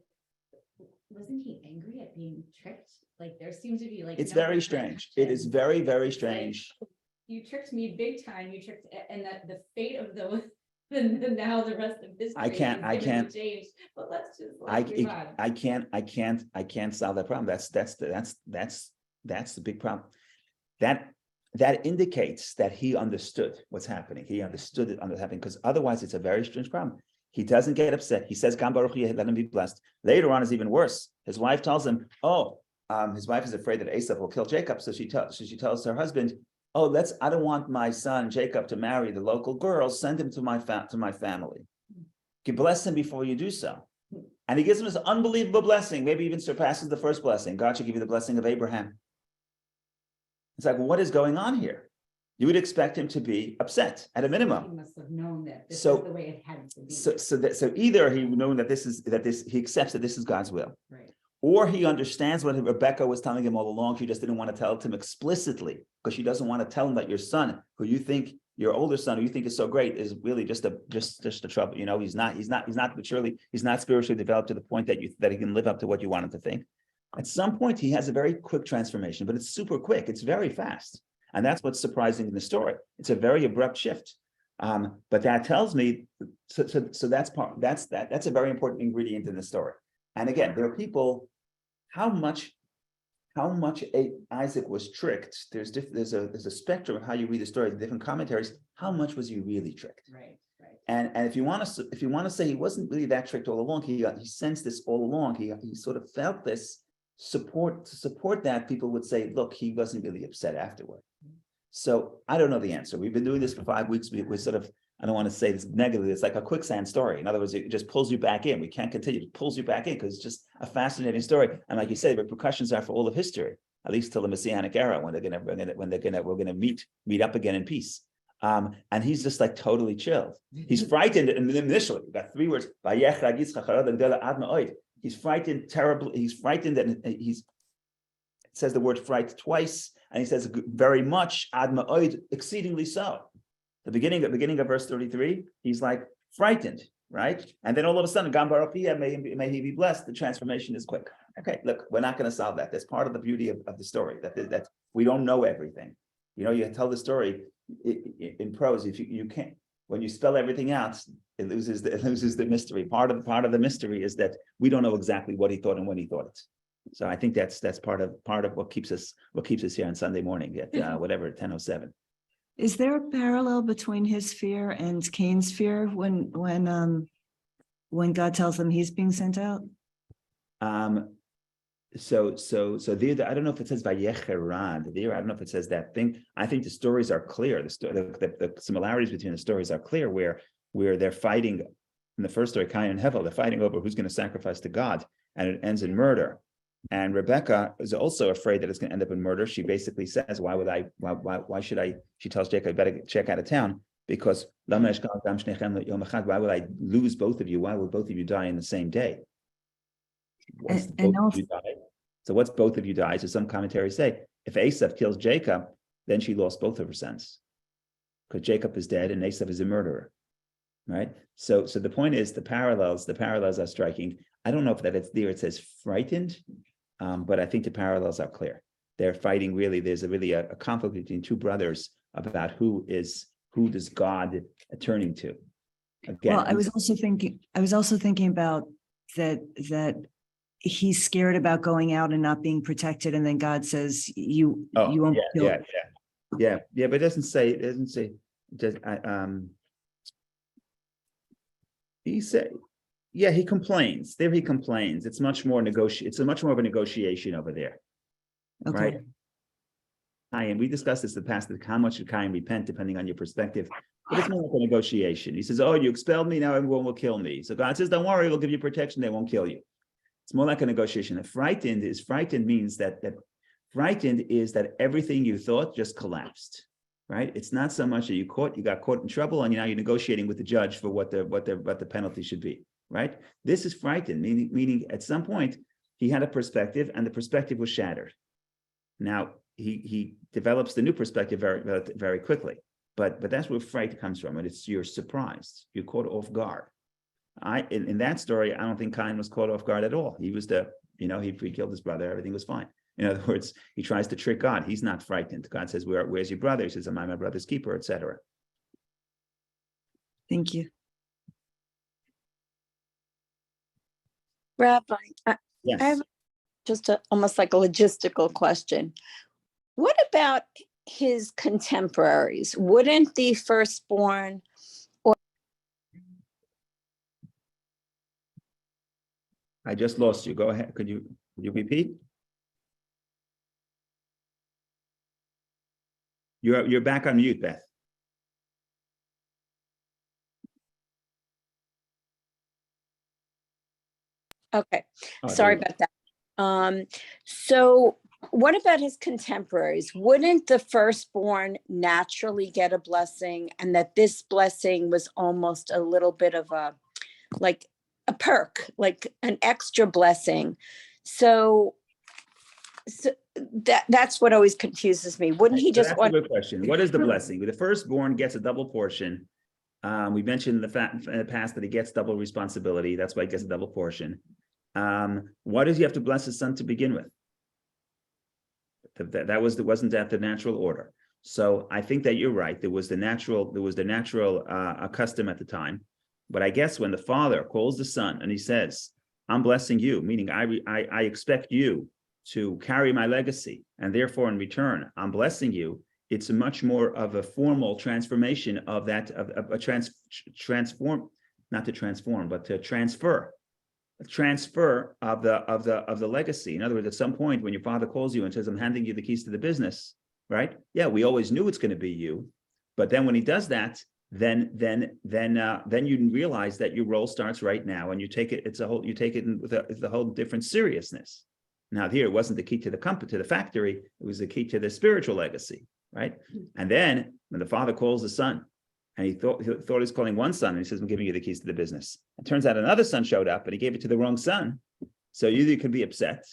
Wasn't he angry at being tricked? Like, there seems to be like. It's very strange. It is very, very strange. Like, you tricked me big time. You tricked, and that the fate of those. And now the rest of history I can't change. But let's just I can't solve that problem. That's the big problem. That indicates that he understood what's happening. He understood it happening, because otherwise it's a very strange problem. He doesn't get upset. He says, "Gam Baruch Yeh, let him be blessed." Later on is even worse. His wife tells him, his wife is afraid that Esau will kill Jacob. So she tells her husband, oh, I don't want my son Jacob to marry the local girl, send him to my family. You bless him before you do so. And he gives him this unbelievable blessing, maybe even surpasses the first blessing. God should give you the blessing of Abraham. It's like, what is going on here? You would expect him to be upset at a He minimum. must have known that this So- is the way it had to be. So either he known that he accepts that this is God's will, Right. or he understands what Rebecca was telling him all along. She just didn't want to tell it to him explicitly because she doesn't want to tell him that your son, who you think your older son, who you think is so great, is really just a trouble. You know, he's not maturely, he's not spiritually developed to the point that he can live up to what you want him to think. At some point, he has a very quick transformation, but it's super quick. It's very fast. And that's what's surprising in the story. It's a very abrupt shift. But that tells me, so that's a very important ingredient in the story. And again, there are people, how much Isaac was tricked. There's a spectrum of how you read the story, the different commentaries. How much was he really tricked? Right. And if you want to say he wasn't really that tricked all along, he sensed this all along. He sort of felt this support. To support that, people would say, look, he wasn't really upset afterward. So I don't know the answer. We've been doing this for 5 weeks. We sort of, I don't want to say this negatively, it's like a quicksand story. In other words, it just pulls you back in. We can't continue. It pulls you back in because it's just a fascinating story. And like you say, the repercussions are for all of history, at least till the Messianic era, when we're gonna meet up again in peace. And he's just like totally chilled. He's frightened initially. We've got 3 words. He's frightened terribly. He's frightened, and it says the word fright twice, and he says very much, ad ma'od, exceedingly so. The beginning of verse 33, he's like frightened, right? And then all of a sudden, Gam Baruch Yeh, may he be blessed. The transformation is quick. Okay, look, we're not going to solve that. That's part of the beauty of the story, that we don't know everything. You know, you tell the story in prose. If you can't, when you spell everything out, it loses the mystery. Part of the mystery is that we don't know exactly what he thought and when he thought it. So I think that's part of what keeps us here on Sunday morning at 10:07. Is there a parallel between his fear and Cain's fear when God tells him he's being sent out? So there, I don't know if it says Vayecheran. There, I don't know if it says that thing. I think the stories are clear. The similarities between the stories are clear, where they're fighting in the first story, Cain and Hevel, they're fighting over who's going to sacrifice to God, and it ends in murder. And Rebecca is also afraid that it's going to end up in murder. She basically says, why should I? She tells Jacob, I better check out of town, because why will I lose both of you? Why will both of you die in the same day? So what's both of you die? So some commentaries say, if Esau kills Jacob, then she lost both of her sons, because Jacob is dead and Esau is a murderer, right? So the point is, the parallels are striking. I don't know if that it's there. It says frightened, but I think the parallels are clear. They're fighting really. There's a conflict between 2 brothers about who does God turning to. Again, Well, I was also thinking about that he's scared about going out and not being protected, and then God says you won't kill. Yeah, but it doesn't say. He said, yeah, he complains. There he complains. It's much more It's much more of a negotiation over there, Okay. right? And we discussed this in the past, that how much should Cain repent depending on your perspective, but it's more like a negotiation. He says, oh, you expelled me, now everyone will kill me. So God says, don't worry, we'll give you protection, they won't kill you. It's more like a negotiation. Frightened means that frightened is that everything you thought just collapsed, right? It's not so much that you got caught in trouble, and now you're negotiating with the judge for what the penalty should be, right? This is frightened, meaning at some point he had a perspective and the perspective was shattered. Now he develops the new perspective very, very quickly, but that's where fright comes from, and it's you're surprised, you're caught off guard. In that story, I don't think Cain was caught off guard at all. He was he killed his brother, everything was fine. In other words, he tries to trick God. He's not frightened. God says, where's your brother? He says, am I my brother's keeper, etc. Thank you. Rabbi, I Yes. have just almost like a logistical question. What about his contemporaries? Wouldn't the firstborn I just lost you. Go ahead. Could you repeat? You're back on mute, Beth. Okay, Oh, sorry there about that. So what about his contemporaries? Wouldn't the firstborn naturally get a blessing, and that this blessing was almost a little bit of like a perk, like an extra blessing? So that's what always confuses me. Wouldn't he So just that's a want? good question. What is the blessing? The firstborn gets a double portion. We mentioned in the past that he gets double responsibility. That's why he gets a double portion. Why does he have to bless his son to begin with? Wasn't that the natural order? So I think that you're right. There was the natural custom at the time. But I guess when the father calls the son and he says, "I'm blessing you," meaning I expect you to carry my legacy, and therefore in return I'm blessing you. It's much more of a formal transformation of that, of a transform, not to transform, but to transfer of the legacy. In other words, at some point when your father calls you and says, "I'm handing you the keys to the business," right? Yeah, we always knew it's going to be you, but then when he does that, then you realize that your role starts right now, and you take it. You take it with a whole different seriousness. Now here, it wasn't the key to the company, to the factory; it was the key to the spiritual legacy, right? And then when the father calls the son, and he thought he was calling one son, and he says, "I'm giving you the keys to the business." It turns out another son showed up, and he gave it to the wrong son. So you could be upset,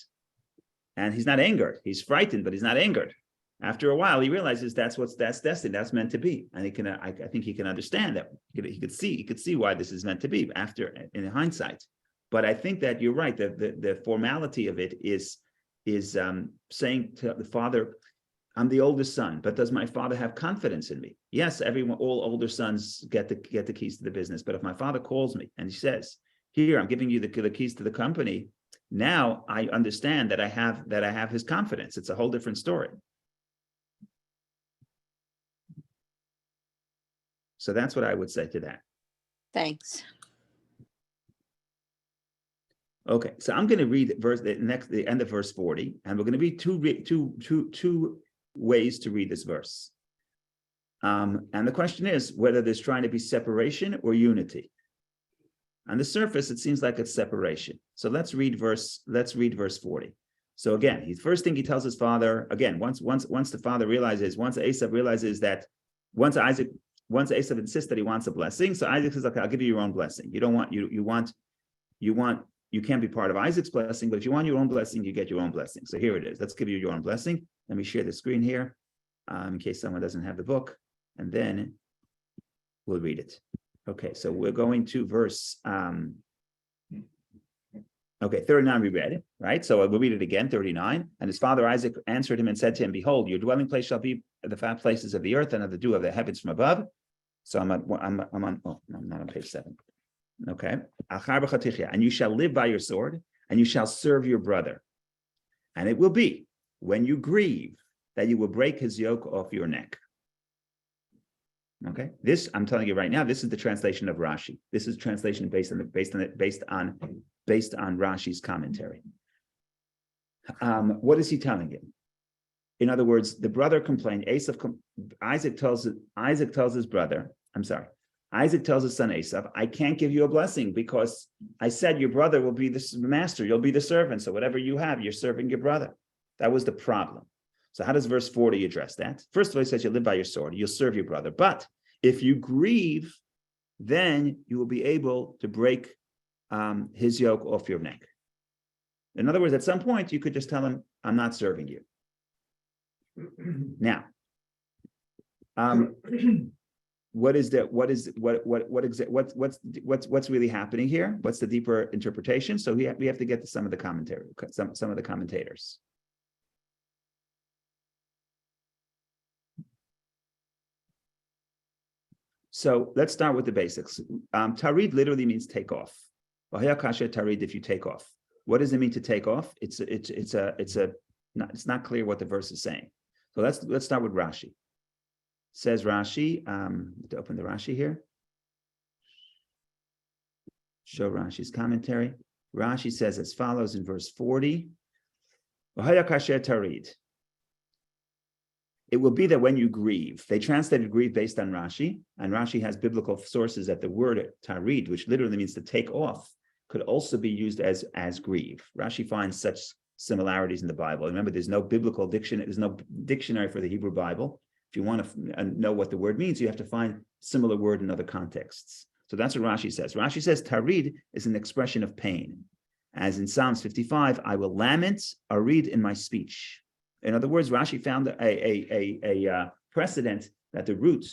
and he's not angered. He's frightened, but he's not angered. After a while, he realizes that's destined. That's meant to be, and he can. I think he can understand that. He could see why this is meant to be after, in hindsight. But I think that you're right. The formality of it is saying to the father, "I'm the oldest son, but does my father have confidence in me?" Yes, all older sons get the keys to the business. But if my father calls me and he says, "Here, I'm giving you the keys to the company," now I understand that I have his confidence. It's a whole different story. So that's what I would say to that. Thanks. Okay, so I'm going to read the end of verse 40, and we're going to read two ways to read this verse. And the question is whether there's trying to be separation or unity. On the surface, it seems like it's separation. So let's read verse 40. So again, first thing he tells his father, again, once the father realizes, once Esau realizes that, once Esau insists that he wants a blessing, so Isaac says, "Okay, I'll give you your own blessing. You can't be part of Isaac's blessing, but if you want your own blessing, you get your own blessing." So here it is. Let's give you your own blessing. Let me share the screen here, in case someone doesn't have the book, and then we'll read it. Okay, so we're going to verse 39 we read, right? So we'll read it again, 39. "And his father Isaac answered him and said to him, 'Behold, your dwelling place shall be the fat places of the earth and of the dew of the heavens from above.'" So I'm not on page 7. Okay. "And you shall live by your sword, and you shall serve your brother. And it will be when you grieve that you will break his yoke off your neck." Okay. This, I'm telling you right now, this is the translation of Rashi. This is translation based on Rashi's commentary. What is he telling him? In other words, the brother complained. Isaac tells his brother, Isaac tells his son Esau, "I can't give you a blessing because I said your brother will be the master, you'll be the servant. So whatever you have, you're serving your brother." That was the problem. So how does verse 40 address that? First of all, he says you live by your sword, you'll serve your brother. But if you grieve, then you will be able to break his yoke off your neck. In other words, at some point, you could just tell him, "I'm not serving you." Now, what's really happening here? What's the deeper interpretation? So we have to get to some of the commentary, some of the commentators. So let's start with the basics. Tarid literally means take off. Tarid, if you take off. What does it mean to take off? It's not clear what the verse is saying. So let's start with Rashi. Says Rashi, to open the Rashi here. Show Rashi's commentary. Rashi says as follows in verse 40. Tarid. it will be that when you grieve, they translated grieve based on Rashi, and Rashi has biblical sources that the word tarid, which literally means to take off, could also be used as grieve. Rashi finds such similarities in the Bible. Remember, there's no biblical dictionary, there's no dictionary for the Hebrew Bible. If you want to know what the word means, you have to find similar word in other contexts. So that's what Rashi says. Rashi says tarid is an expression of pain. As in Psalms 55, I will lament, arid in my speech. In other words, Rashi found a precedent that the root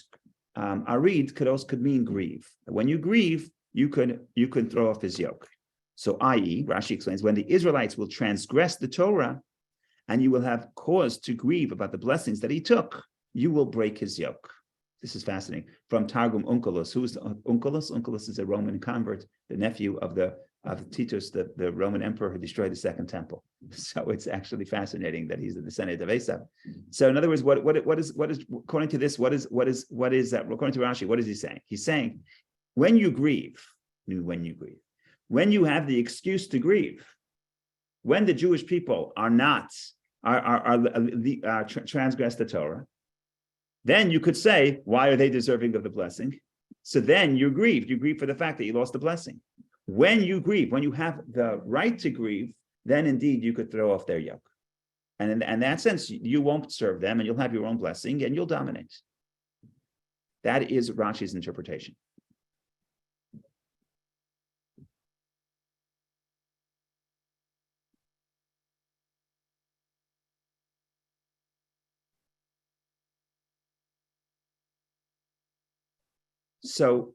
arid could mean grieve. When you grieve, you could throw off his yoke. So, i.e., Rashi explains, when the Israelites will transgress the Torah, and you will have cause to grieve about the blessings that he took, you will break his yoke. This is fascinating. From Targum Onkelos. Who is Onkelos? Onkelos is a Roman convert, the nephew of Titus, the Roman emperor who destroyed the Second Temple. So it's actually fascinating that he's the descendant of Esau. So in other words, what is according to this? What is according to Rashi? What is he saying? He's saying when you have the excuse to grieve, when the Jewish people transgress the Torah, then you could say, why are they deserving of the blessing? So then you grieve. You grieve for the fact that you lost the blessing. When you grieve, when you have the right to grieve, then indeed you could throw off their yoke. And in that sense, you won't serve them and you'll have your own blessing and you'll dominate. That is Rashi's interpretation. So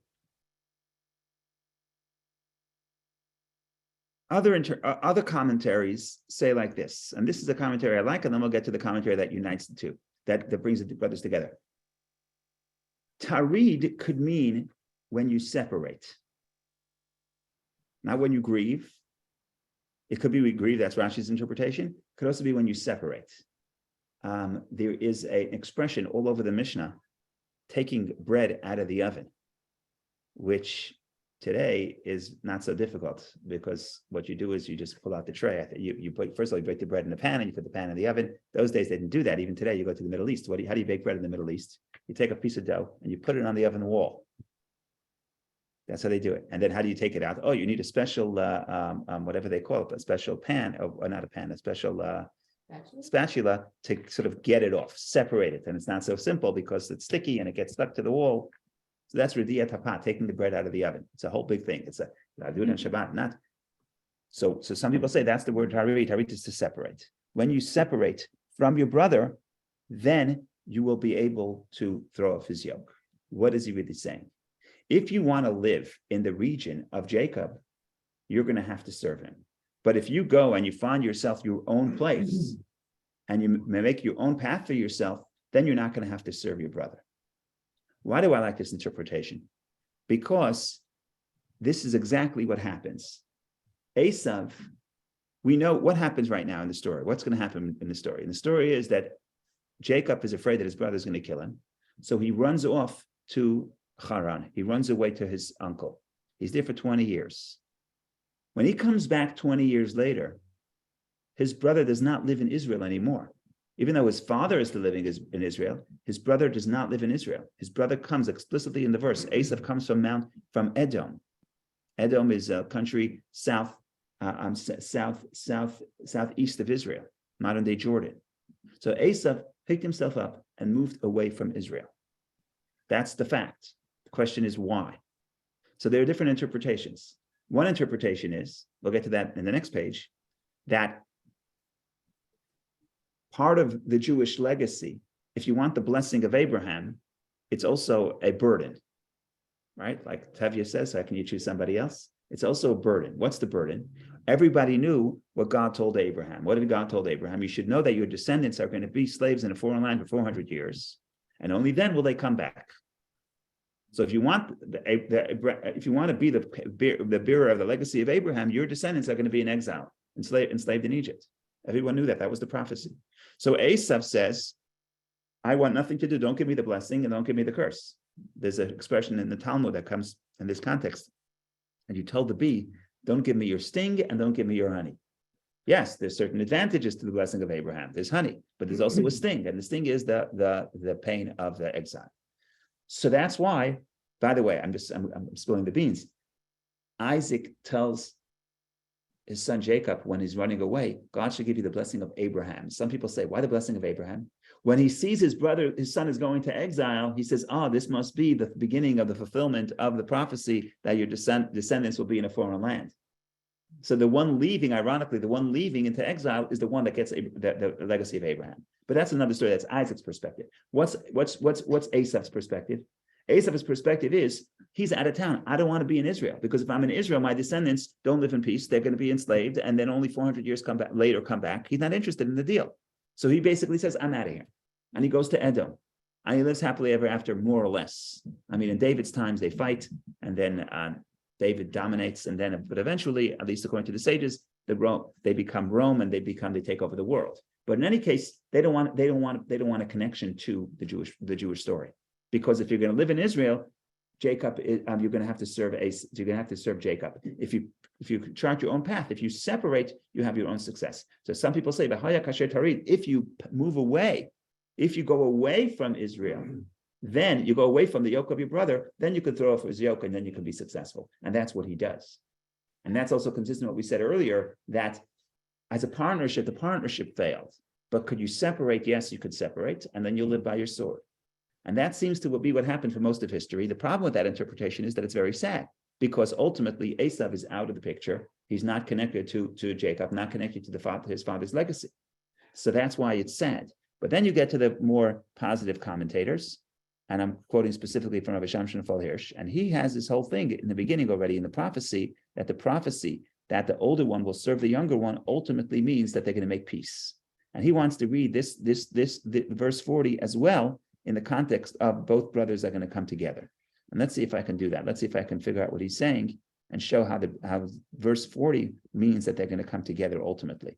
other commentaries say like this, and this is a commentary I like, and then we'll get to the commentary that unites the two, that brings the brothers together. Tarid could mean when you separate, not when you grieve. It could be we grieve, that's Rashi's interpretation. It could also be when you separate. There is an expression all over the Mishnah, taking bread out of the oven, which today is not so difficult, because what you do is you just pull out the tray. You put, first of all, you break the bread in the pan and you put the pan in the oven. Those days they didn't do that. Even today, you go to the Middle East. How do you bake bread in the Middle East? You take a piece of dough and you put it on the oven wall. That's how they do it. And then how do you take it out? Oh, you need a special, whatever they call it, a special pan, or not a pan, a special spatula to sort of get it off, separate it. And it's not so simple because it's sticky and it gets stuck to the wall. So that's Rediat Tapat, taking the bread out of the oven. It's a whole big thing. I do it on Shabbat, not. So some people say that's the word tarit. Tarit is to separate. When you separate from your brother, then you will be able to throw off his yoke. What is he really saying? If you want to live in the region of Jacob, you're going to have to serve him. But if you go and you find yourself your own place and you make your own path for yourself, then you're not going to have to serve your brother. Why do I like this interpretation? Because this is exactly what happens. Esau, we know what happens right now in the story. What's going to happen in the story? And the story is that Jacob is afraid that his brother is going to kill him. So he runs off to Haran. He runs away to his uncle. He's there for 20 years. When he comes back 20 years later, his brother does not live in Israel anymore. Even though his father is still living in Israel, his brother does not live in Israel. His brother comes explicitly in the verse. Esau comes from Edom. Edom is a country southeast of Israel, modern day Jordan. So Esau picked himself up and moved away from Israel. That's the fact. The question is why. So there are different interpretations. One interpretation is, we'll get to that in the next page, that part of the Jewish legacy, if you want the blessing of Abraham, it's also a burden, right? Like Tevye says, how can you choose somebody else? It's also a burden. What's the burden? Everybody knew what God told Abraham. What did God told Abraham? You should know that your descendants are going to be slaves in a foreign land for 400 years, and only then will they come back. So if you want to be the bearer of the legacy of Abraham, your descendants are going to be in exile, enslaved in Egypt. Everyone knew that. That was the prophecy. So Esau says, I want nothing to do. Don't give me the blessing and don't give me the curse. There's an expression in the Talmud that comes in this context. And you told the bee, don't give me your sting and don't give me your honey. Yes, there's certain advantages to the blessing of Abraham. There's honey, but there's also a sting, and the sting is the pain of the exile. So that's why, by the way, I'm spilling the beans. Isaac tells his son Jacob when he's running away, God should give you the blessing of Abraham. Some people say, why the blessing of Abraham? When he sees his son is going to exile, he says, this must be the beginning of the fulfillment of the prophecy that your descendants will be in a foreign land. So the one leaving, ironically, the one leaving into exile is the one that gets the legacy of Abraham. But that's another story. That's Isaac's perspective. What's Esau's perspective? Esau's perspective is he's out of town. I don't want to be in Israel because if I'm in Israel, my descendants don't live in peace. They're going to be enslaved, and then only 400 years come back. He's not interested in the deal. So he basically says, I'm out of here. And he goes to Edom. And he lives happily ever after, more or less. I mean, in David's times, they fight, and then David dominates, and then, but eventually, at least according to the sages, they become Rome, and they take over the world. But in any case, they don't want a connection to the Jewish story, because if you're going to live in Israel, Jacob, you're going to have to serve Jacob. If you chart your own path, if you separate, you have your own success. So some people say, if you move away, if you go away from Israel, then you go away from the yoke of your brother, then you can throw off his yoke and then you can be successful. And that's what he does. And that's also consistent with what we said earlier, that as a partnership, the partnership failed. But could you separate? Yes, you could separate, and then you'll live by your sword. And that seems to be what happened for most of history. The problem with that interpretation is that it's very sad, because ultimately Esau is out of the picture. He's not connected to Jacob, not connected to his father's legacy. So that's why it's sad. But then you get to the more positive commentators, and I'm quoting specifically from Rabbi Shamshon Hirsch, and he has this whole thing in the beginning already in the prophecy that the older one will serve the younger one ultimately means that they're going to make peace. And he wants to read this verse 40 as well in the context of both brothers are going to come together. And let's see if I can do that. Let's see if I can figure out what he's saying and show how verse 40 means that they're going to come together ultimately.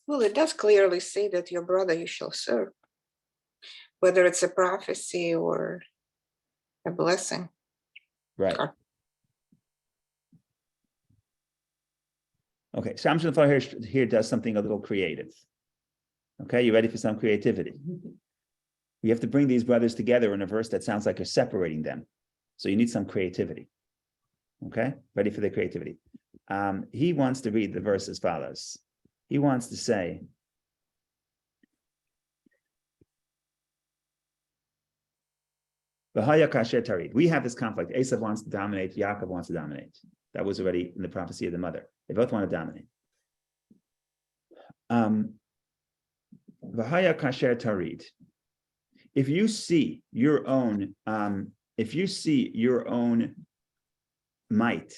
Well, it does clearly say that your brother you shall serve, whether it's a prophecy or a blessing. Right. Okay, Shamshon Hirsch here does something a little creative. Okay, you ready for some creativity? We have to bring these brothers together in a verse that sounds like you're separating them. So you need some creativity. Okay, ready for the creativity. He wants to read the verse as follows. He wants to say, we have this conflict. Esau wants to dominate, Yaakov wants to dominate. That was already in the prophecy of the mother. They both want to dominate. If you see your own might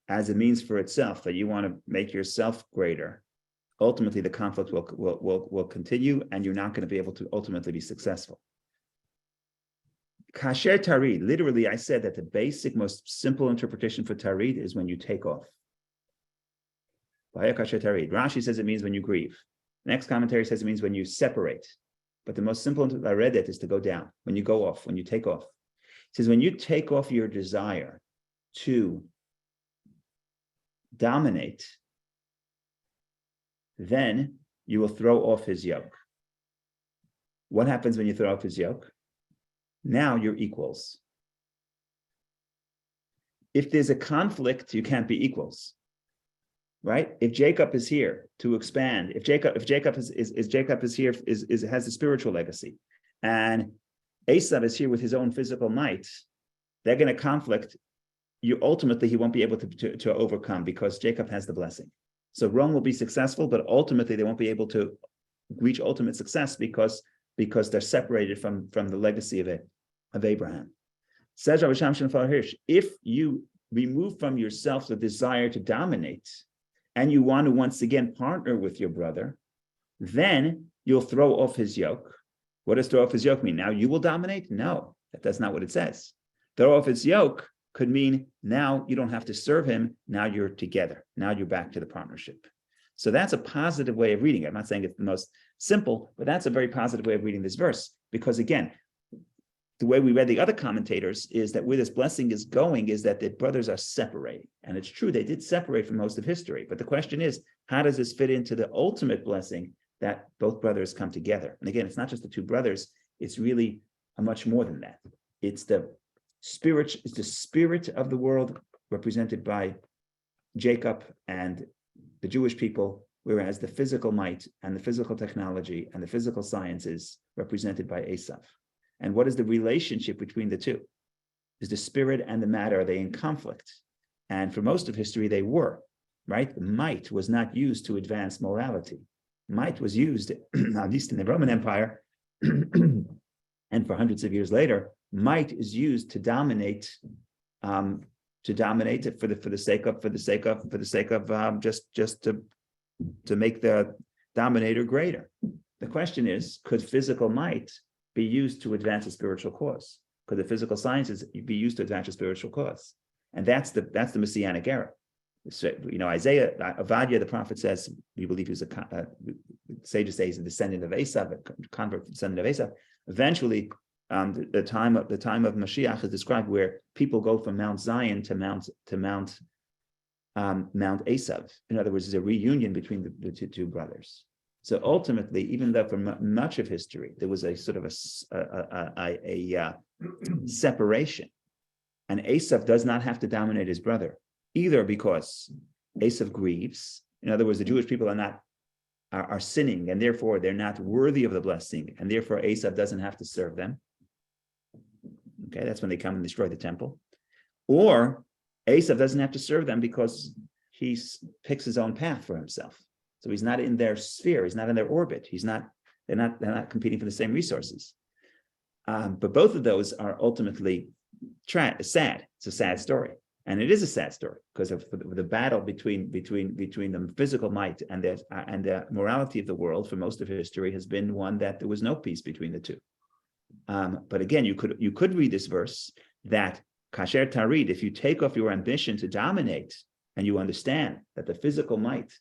as a means for itself, that you want to make yourself greater, ultimately the conflict will continue, and you're not going to be able to ultimately be successful. Kasher tarid, literally, I said that the basic, most simple interpretation for tarid is when you take off. Kasher tarid. Rashi says it means when you grieve. Next commentary says it means when you separate. But the most simple, I read it, is to go down, when you go off, when you take off. It says when you take off your desire to dominate, then you will throw off his yoke. What happens when you throw off his yoke? Now you're equals. If there's a conflict, you can't be equals, right? If Jacob is here to expand, if Jacob is here, has the spiritual legacy, and Esau is here with his own physical might, they're going to conflict. He won't be able to overcome, because Jacob has the blessing. So Rome will be successful, but ultimately they won't be able to reach ultimate success because they're separated from the legacy of Abraham. Says Rabbi Shamshon Hirsch, if you remove from yourself the desire to dominate, and you want to once again partner with your brother, then you'll throw off his yoke. What does throw off his yoke mean? Now you will dominate? No, that's not what it says. Throw off his yoke could mean now you don't have to serve him. Now you're together. Now you're back to the partnership. So that's a positive way of reading it. I'm not saying it's the most simple, but that's a very positive way of reading this verse. Because again, the way we read the other commentators is that where this blessing is going is that the brothers are separating. And it's true, they did separate for most of history. But the question is, how does this fit into the ultimate blessing that both brothers come together? And again, it's not just the two brothers, it's really much more than that. It's the spirit of the world represented by Jacob and the Jewish people, whereas the physical might and the physical technology and the physical sciences represented by Esau. And what is the relationship between the two? Is the spirit and the matter, are they in conflict? And for most of history, they were, right? Might was not used to advance morality. Might was used, at least in the Roman Empire, and for hundreds of years later, might is used to dominate it for the sake of just to make the dominator greater. The question is, could physical might be used to advance a spiritual cause? Could the physical sciences be used to advance a spiritual cause? And that's the Messianic era. So, Isaiah, Avadia, the prophet says, we believe he's sages say he's a descendant of Esau, a convert descendant of Esau. Eventually, the time of Mashiach is described where people go from Mount Zion to Mount Esau. In other words, there's a reunion between the two brothers. So ultimately, even though for much of history there was a sort of a separation, and Esau does not have to dominate his brother, either because Esau grieves. In other words, the Jewish people are sinning, and therefore they're not worthy of the blessing, and therefore Esau doesn't have to serve them. Okay, that's when they come and destroy the temple. Or Esau doesn't have to serve them because he picks his own path for himself. So he's not in their sphere, he's not in their orbit. They're not competing for the same resources. But both of those are ultimately sad. It's a sad story. And it is a sad story because of the battle between the physical might and the morality of the world for most of history has been one that there was no peace between the two. But again, you could read this verse that kasher tarid, if you take off your ambition to dominate and you understand that the physical might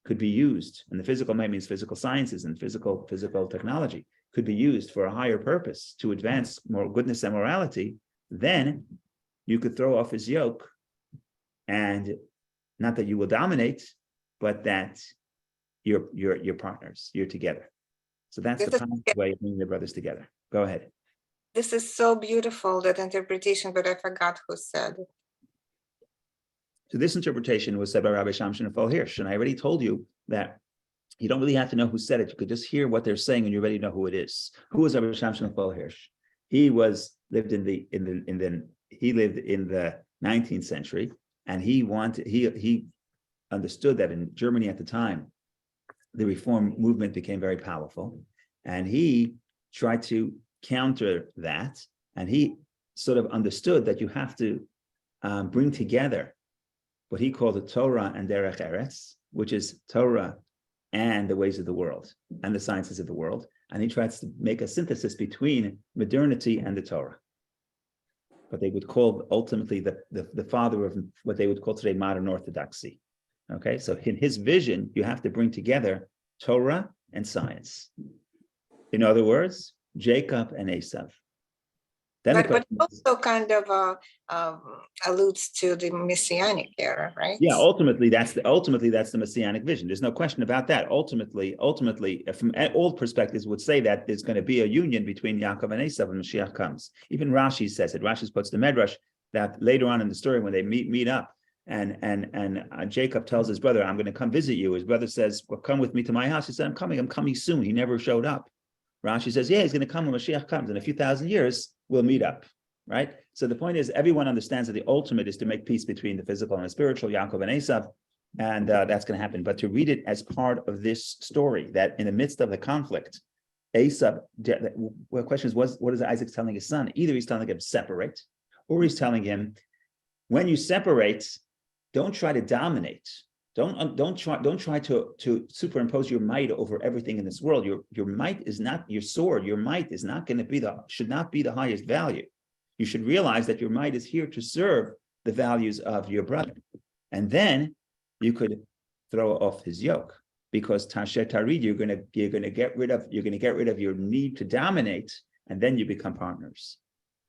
could be used, and the physical might means physical sciences and physical technology, could be used for a higher purpose to advance more goodness and morality, then you could throw off his yoke, and not that you will dominate, but that you're partners, you're together. So that's the positive way of bringing the brothers together. Go ahead. This is so beautiful, that interpretation, but I forgot who said it. So this interpretation was said by Rabbi Shamshon Raphael Hirsch, and I already told you that you don't really have to know who said it. You could just hear what they're saying, and you already know who it is. Who was Rabbi Shamshon Raphael Hirsch? He lived in the 19th century, and he understood that in Germany at the time, the reform movement became very powerful, and he tried to counter that, and he sort of understood that you have to bring together what he called the Torah and Derech Eretz, which is Torah and the ways of the world and the sciences of the world. And he tries to make a synthesis between modernity and the Torah. But they would call ultimately the father of what they would call today modern orthodoxy. Okay, so in his vision, you have to bring together Torah and science. In other words, Jacob and Esau. But it also kind of alludes to the Messianic era, right? Yeah, ultimately that's the Messianic vision. There's no question about that. Ultimately, from all perspectives, would say that there's going to be a union between Yaakov and Esau when Mashiach comes. Even Rashi says it. Rashi puts the Medrash that later on in the story when they meet up, and Jacob tells his brother, "I'm going to come visit you." His brother says, "Well, come with me to my house." He said, I'm coming soon." He never showed up. Rashi says, "Yeah, he's going to come when Mashiach comes. In a few thousand years, we'll meet up." Right? So the point is, everyone understands that the ultimate is to make peace between the physical and the spiritual, Yaakov and Esau, and that's going to happen. But to read it as part of this story, that in the midst of the conflict, Esau, the question is, what is Isaac telling his son? Either he's telling him separate, or he's telling him, when you separate, don't try to dominate. Don't try to superimpose your might over everything in this world. Your might is not your sword. Your might is not going to should not be the highest value. You should realize that your might is here to serve the values of your brother. And then you could throw off his yoke. because tasher tarid, you're gonna get rid of your need to dominate, and then you become partners.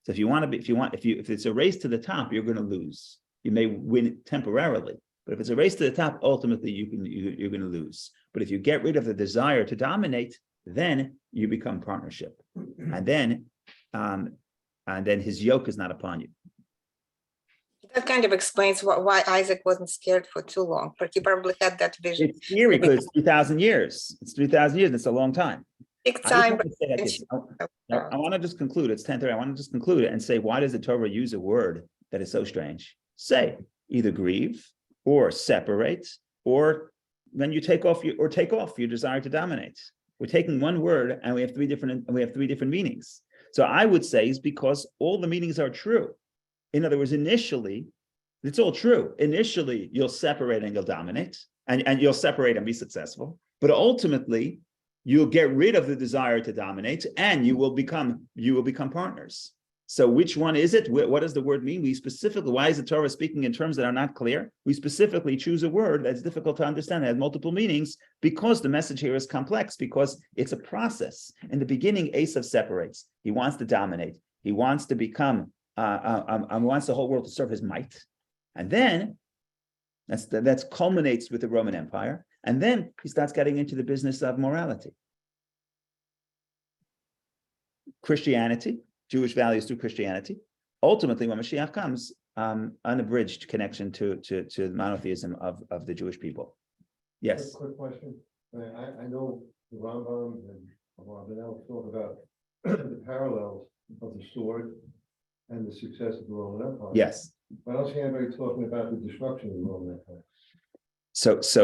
So if it's a race to the top, you're going to lose. You may win temporarily, but if it's a race to the top, ultimately you're going to lose. But if you get rid of the desire to dominate, then you become partnership, and then his yoke is not upon you. That kind of explains why Isaac wasn't scared for too long, but he probably had that vision. It's scary because it's 3,000 years. It's 3,000 years. And it's a long time. Big I time. want to just conclude. It's 10:30. I want to just conclude it and say, why does the Torah use a word that is so strange? Say either grieve or separate, or when you take off your desire to dominate. We're taking one word and we have three different meanings. So I would say it's because all the meanings are true. In other words, initially, it's all true. Initially, you'll separate and you'll dominate, and you'll separate and be successful. But ultimately, you'll get rid of the desire to dominate, and you will become partners. So which one is it? What does the word mean? Why is the Torah speaking in terms that are not clear? We specifically choose a word that's difficult to understand, that has multiple meanings, because the message here is complex, because it's a process. In the beginning, Esau separates. He wants to dominate. He wants to become, wants the whole world to serve his might. And then, that culminates with the Roman Empire. And then he starts getting into the business of morality. Christianity, Jewish values through Christianity. Ultimately, when Mashiach comes, unabridged connection to the monotheism of the Jewish people. Yes. Quick question. I know the Rambam and Rabbanel talk about the parallels of the sword and the success of the Roman Empire. Yes. But I don't see anybody talking about the destruction of the Roman Empire. So it's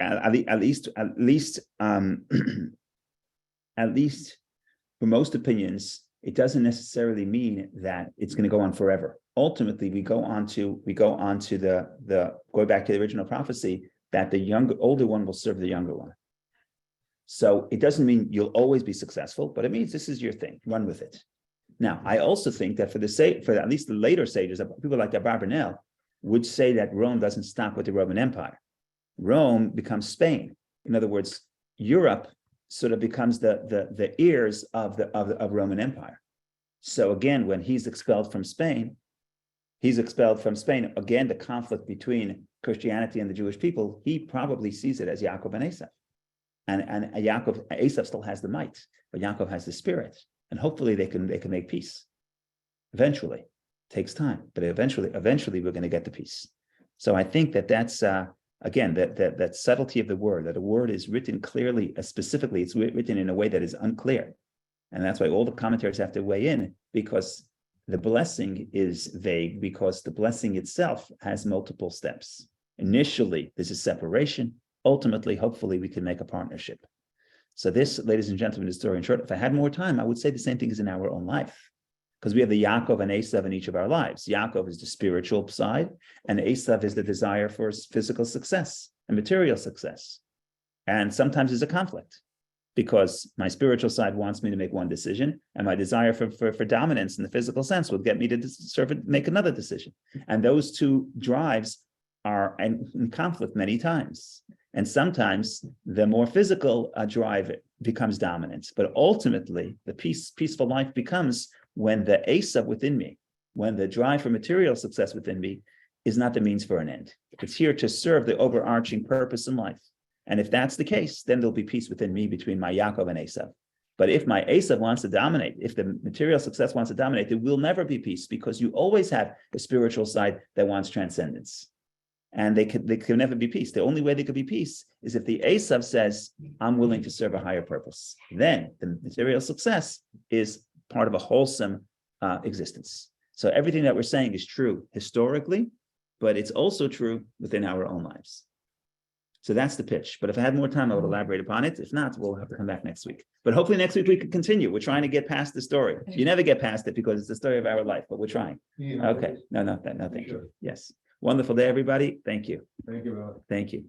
at least for most opinions, it doesn't necessarily mean that it's going to go on forever. Ultimately, we go on to going back to the original prophecy that the older one will serve the younger one. So it doesn't mean you'll always be successful, but it means this is your thing. Run with it. Now, I also think that for at least the later sages, people like Abarbanel would say that Rome doesn't stop with the Roman Empire. Rome becomes Spain. In other words, Europe sort of becomes the ears of Roman Empire. So again, when he's expelled from Spain, again, the conflict between Christianity and the Jewish people, he probably sees it as Yaakov and Esau. And Esau still has the might, but Yaakov has the spirit. And hopefully they can make peace. Eventually. Takes time, but eventually we're going to get the peace. So I think that's again, that subtlety of the word, that a word is written clearly, specifically, it's written in a way that is unclear. And that's why all the commentaries have to weigh in, because the blessing is vague, because the blessing itself has multiple steps. Initially, there's a separation. Ultimately, hopefully, we can make a partnership. So this, ladies and gentlemen, is the story in short. If I had more time, I would say the same thing as in our own life. Because we have the Yaakov and Esau in each of our lives. Yaakov is the spiritual side, and Esau is the desire for physical success and material success. And sometimes there's a conflict, because my spiritual side wants me to make one decision, and my desire for dominance in the physical sense will get me to make another decision. And those two drives are in conflict many times. And sometimes the more physical drive becomes dominant. But ultimately, the peaceful life becomes when the Esau within me, when the drive for material success within me is not the means for an end. It's here to serve the overarching purpose in life. And if that's the case, then there'll be peace within me between my Yaakov and Esau. But if my Esau wants to dominate, if the material success wants to dominate, there will never be peace, because you always have a spiritual side that wants transcendence. And they can never be peace. The only way they could be peace is if the Esau says, I'm willing to serve a higher purpose. Then the material success is part of a wholesome existence. So everything that we're saying is true historically, but it's also true within our own lives. So that's the pitch. But if I had more time, I would elaborate upon it. If not, we'll have to come back next week. But hopefully next week we can continue. We're trying to get past the story. You never get past it because it's the story of our life, but we're trying. Okay. No, thank you. Yes. Wonderful day, everybody. Thank you. Thank you, Rob. Thank you.